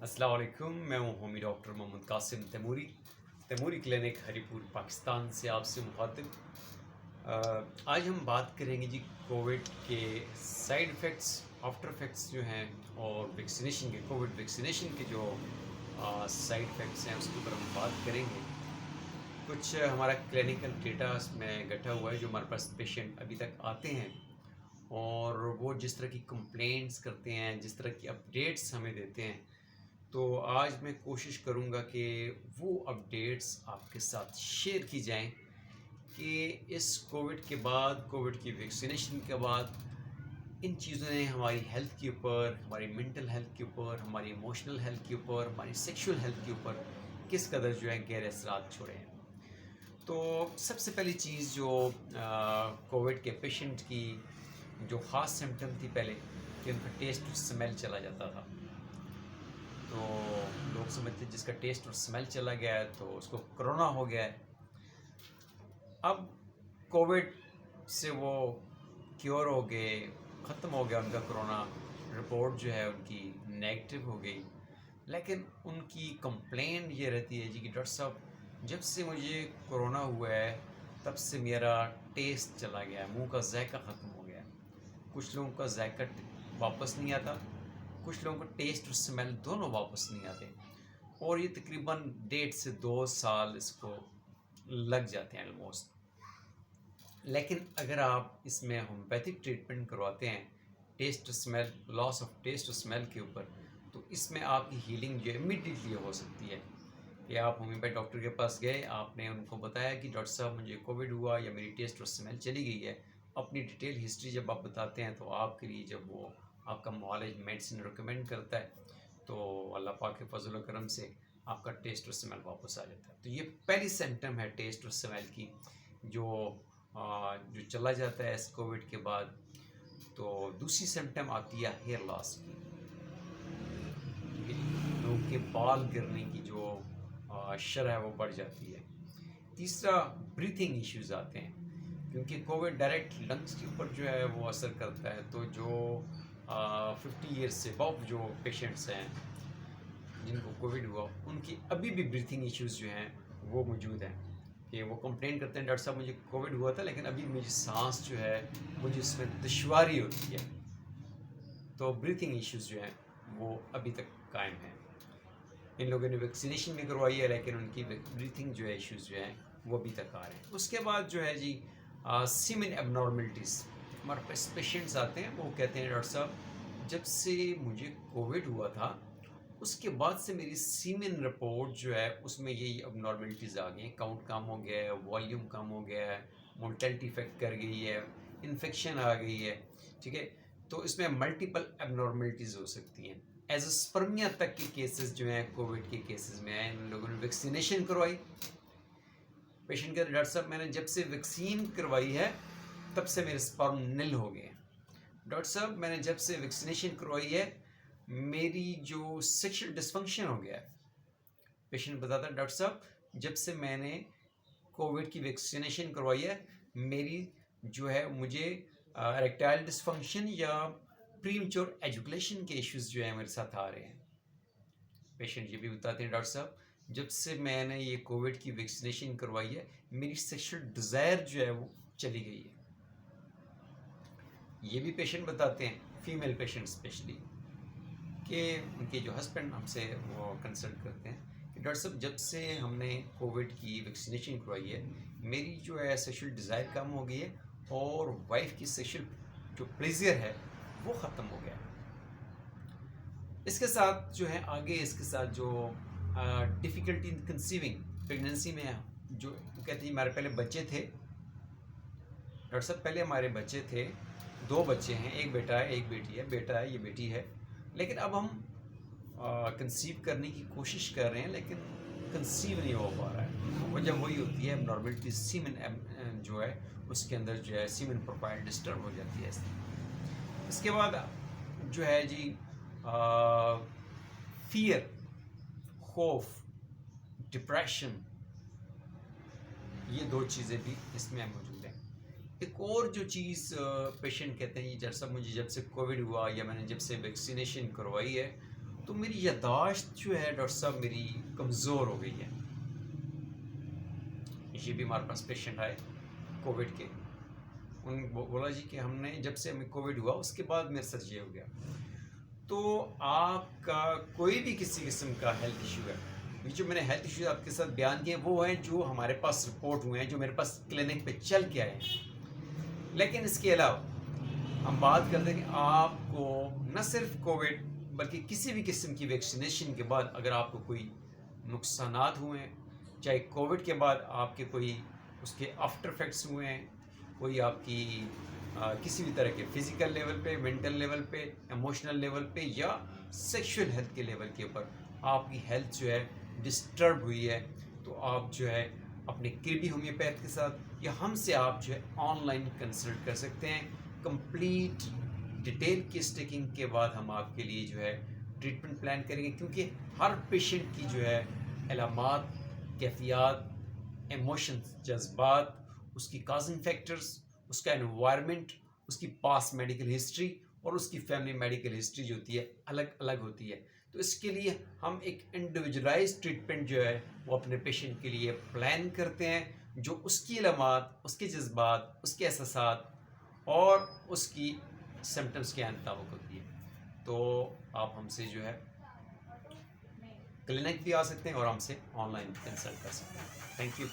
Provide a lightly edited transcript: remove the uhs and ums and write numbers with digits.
अस्सलाम वालेकुम। मैं हूँ होमी डॉक्टर मोहम्मद कासिम तैमूरी क्लिनिक हरीपुर पाकिस्तान से आपसे मुखातिब। आज हम बात करेंगे जी कोविड के साइड इफ़ेक्ट्स, आफ्टर इफ़ेक्ट्स जो हैं और वैक्सीनेशन के कोविड वैक्सीनेशन के जो साइड इफ़ेक्ट्स हैं उसके ऊपर हम बात करेंगे। कुछ हमारा क्लिनिकल डेटा इसमें इकट्ठा हुआ है जो हमारे पास पेशेंट अभी तक आते हैं और वो जिस तरह की कंप्लेंट्स करते हैं, जिस तरह की अपडेट्स हमें देते हैं, तो आज मैं कोशिश करूँगा कि वो अपडेट्स आपके साथ शेयर की जाएं कि इस कोविड के बाद, कोविड की वैक्सीनेशन के बाद इन चीज़ों ने हमारी हेल्थ के ऊपर, हमारी मेंटल हेल्थ के ऊपर, हमारी इमोशनल हेल्थ के ऊपर, हमारी सेक्सुअल हेल्थ के ऊपर किस कदर जो है गहरे असरात छोड़े हैं। तो सबसे पहली चीज़ जो कोविड के पेशेंट की जो ख़ास सिम्टम थी पहले कि उनका टेस्ट स्मेल चला जाता था। तो लोग समझते जिसका टेस्ट और स्मेल चला गया है तो उसको कोरोना हो गया है। अब कोविड से वो क्योर हो गए, ख़त्म हो गया उनका कोरोना, रिपोर्ट जो है उनकी नेगेटिव हो गई। लेकिन उनकी कंप्लेंट ये रहती है जी कि डॉक्टर साहब जब से मुझे कोरोना हुआ है तब से मेरा टेस्ट चला गया, मुंह का जायका ख़त्म हो गया। कुछ लोगों का जायका वापस नहीं आता, कुछ लोगों को टेस्ट और स्मेल दोनों वापस नहीं आते और ये तकरीबन 1.5 से 2 साल इसको लग जाते हैं ऑलमोस्ट। लेकिन अगर आप इसमें होम्योपैथिक ट्रीटमेंट करवाते हैं taste smell, loss of taste smell के ऊपर, तो इसमें आपकी हीलिंग जो है इमीडिएटली हो सकती है कि आप होम्योपैथ डॉक्टर के पास गए, आपने उनको बताया कि डॉक्टर साहब मुझे कोविड हुआ या मेरी टेस्ट और स्मेल चली गई है। अपनी डिटेल हिस्ट्री जब आप बताते हैं तो आपके लिए जब वो आपका मुआलिज मेडिसिन रिकमेंड करता है तो अल्लाह पाक के फजल करम से आपका टेस्ट और स्मेल वापस आ जाता है। तो ये पहली सिम्टम है टेस्ट और स्मेल की जो जो चला जाता है इस कोविड के बाद। तो दूसरी सिम्टम आती है हेयर लॉस की, लोगों के बाल गिरने की जो शरह है वो बढ़ जाती है। तीसरा ब्रीथिंग इश्यूज आते हैं क्योंकि कोविड डायरेक्ट लंग्स के ऊपर जो है वो असर करता है। तो जो 50 ईयर्स से अबव जो पेशेंट्स हैं जिनको कोविड हुआ उनकी अभी भी ब्रीथिंग इश्यूज जो हैं वो मौजूद हैं कि वो कंप्लेन करते हैं डॉक्टर साहब मुझे कोविड हुआ था लेकिन अभी मेरी सांस जो है मुझे इसमें दुश्वारी होती है। तो ब्रीथिंग इश्यूज जो हैं वो अभी तक कायम हैं। इन लोगों ने वैक्सीनेशन भी करवाई है लेकिन उनकी ब्रीथिंग जो है इश्यूज जो हैं वो अभी तक आ रहे हैं। उसके बाद जो है जी सीमेन एबनॉर्मलिटीज़, हमारे पास पेशेंट्स आते हैं वो कहते हैं डॉक्टर साहब जब से मुझे कोविड हुआ था उसके बाद से मेरी सीमेन रिपोर्ट जो है उसमें यही अबनॉर्मलिटीज़ आ गई हैं, काउंट कम हो गया है, वॉल्यूम कम हो गया है, मोर्टेलिटी इफेक्ट कर गई है, इन्फेक्शन आ गई है। ठीक है, तो इसमें मल्टीपल एबनॉर्मलिटीज़ हो सकती हैं। एजोस्पर्मिया तक के केसेस जो हैं कोविड के केसेस में आए। इन लोगों ने वैक्सीनेशन करवाई, पेशेंट कहते डॉक्टर साहब मैंने जब से वैक्सीन करवाई है तब से मेरे स्पर्म निल हो गए। डॉक्टर साहब मैंने जब से वैक्सीनेशन करवाई है मेरी जो सेक्सुअल डिस्फंक्शन हो गया है। पेशेंट बताता है डॉक्टर साहब जब से मैंने कोविड की वैक्सीनेशन करवाई है मेरी जो है मुझे इरेक्टाइल डिस्फंक्शन या प्रीमेच्योर एजुकेशन के इश्यूज जो है मेरे साथ आ रहे हैं। पेशेंट ये भी बताते हैं डॉक्टर साहब जब से मैंने ये कोविड की वैक्सीनेशन करवाई है मेरी सेक्सुअल डिज़ायर जो है वो चली गई है। ये भी पेशेंट बताते हैं, फीमेल पेशेंट स्पेशली, कि उनके जो हस्बैंड हमसे वो कंसल्ट करते हैं कि डॉक्टर साहब जब से हमने कोविड की वैक्सीनेशन करवाई है मेरी जो है सेक्सुअल डिज़ायर कम हो गई है और वाइफ की सेक्सुअल जो प्लेजर है वो ख़त्म हो गया है। इसके साथ जो है आगे इसके साथ जो डिफ़िकल्टी इन कंसीविंग प्रेगनेंसी में जो कहते हैं हमारे पहले बच्चे थे डॉक्टर साहब, पहले हमारे बच्चे थे, 2 बच्चे हैं, एक बेटा है एक बेटी है, बेटा है ये बेटी है, लेकिन अब हम कंसीव करने की कोशिश कर रहे हैं लेकिन कंसीव नहीं हो पा रहा है। वजह वही होती है एबनॉर्मलिटी, सीमेन जो है उसके अंदर जो है सीमेन प्रोफाइल डिस्टर्ब हो जाती है। इसके बाद जो है जी फियर, खौफ, डिप्रेशन, ये 2 चीज़ें भी इसमें मौजूद हैं। एक और जो चीज़ पेशेंट कहते हैं जैसा मुझे जब से कोविड हुआ या मैंने जब से वैक्सीनेशन करवाई है तो मेरी याददाश्त जो है डॉक्टर साहब मेरी कमज़ोर हो गई है। ये भी हमारे पास पेशेंट आए कोविड के, बोला जी कि हमने जब से हमें कोविड हुआ उसके बाद मेरे साथ ये हो गया। तो आपका कोई भी किसी किस्म का हेल्थ इशू है, ये जो मैंने हेल्थ इशू आपके साथ बयान किए वो हैं जो हमारे पास रिपोर्ट हुए हैं, जो मेरे पास क्लिनिक पे चल के आए हैं। लेकिन इसके अलावा हम बात करते हैं कि आपको न सिर्फ कोविड बल्कि किसी भी किस्म की वैक्सीनेशन के बाद अगर आपको कोई नुकसानात हुए हैं, चाहे कोविड के बाद आपके कोई उसके आफ्टर इफेक्ट्स हुए हैं, कोई आपकी किसी भी तरह के फिजिकल लेवल पे, मेंटल लेवल पे, इमोशनल लेवल पे या सेक्सुअल हेल्थ के लेवल के ऊपर आपकी हेल्थ जो है डिस्टर्ब हुई है, तो आप जो है अपने कृपी होम्योपैथ के साथ या हमसे आप जो है ऑनलाइन कंसल्ट कर सकते हैं। कंप्लीट डिटेल केस टेकिंग के बाद हम आपके लिए जो है ट्रीटमेंट प्लान करेंगे, क्योंकि हर पेशेंट की जो है अलामात, कैफियत, इमोशंस, जज्बात, उसकी काजन फैक्टर्स, उसका एनवायरनमेंट, उसकी पास्ट मेडिकल हिस्ट्री और उसकी फैमिली मेडिकल हिस्ट्री जो होती है अलग अलग होती है। तो इसके लिए हम एक इंडिविजुअलाइज ट्रीटमेंट जो है वो अपने पेशेंट के लिए प्लान करते हैं, जो उसकी अलामात, उसके जज्बात, उसके एहसासात और उसकी सिम्टम्स के मुताबिक होती है। तो आप हमसे जो है क्लिनिक भी आ सकते हैं और हमसे ऑनलाइन कंसल्ट कर सकते हैं। Thank you.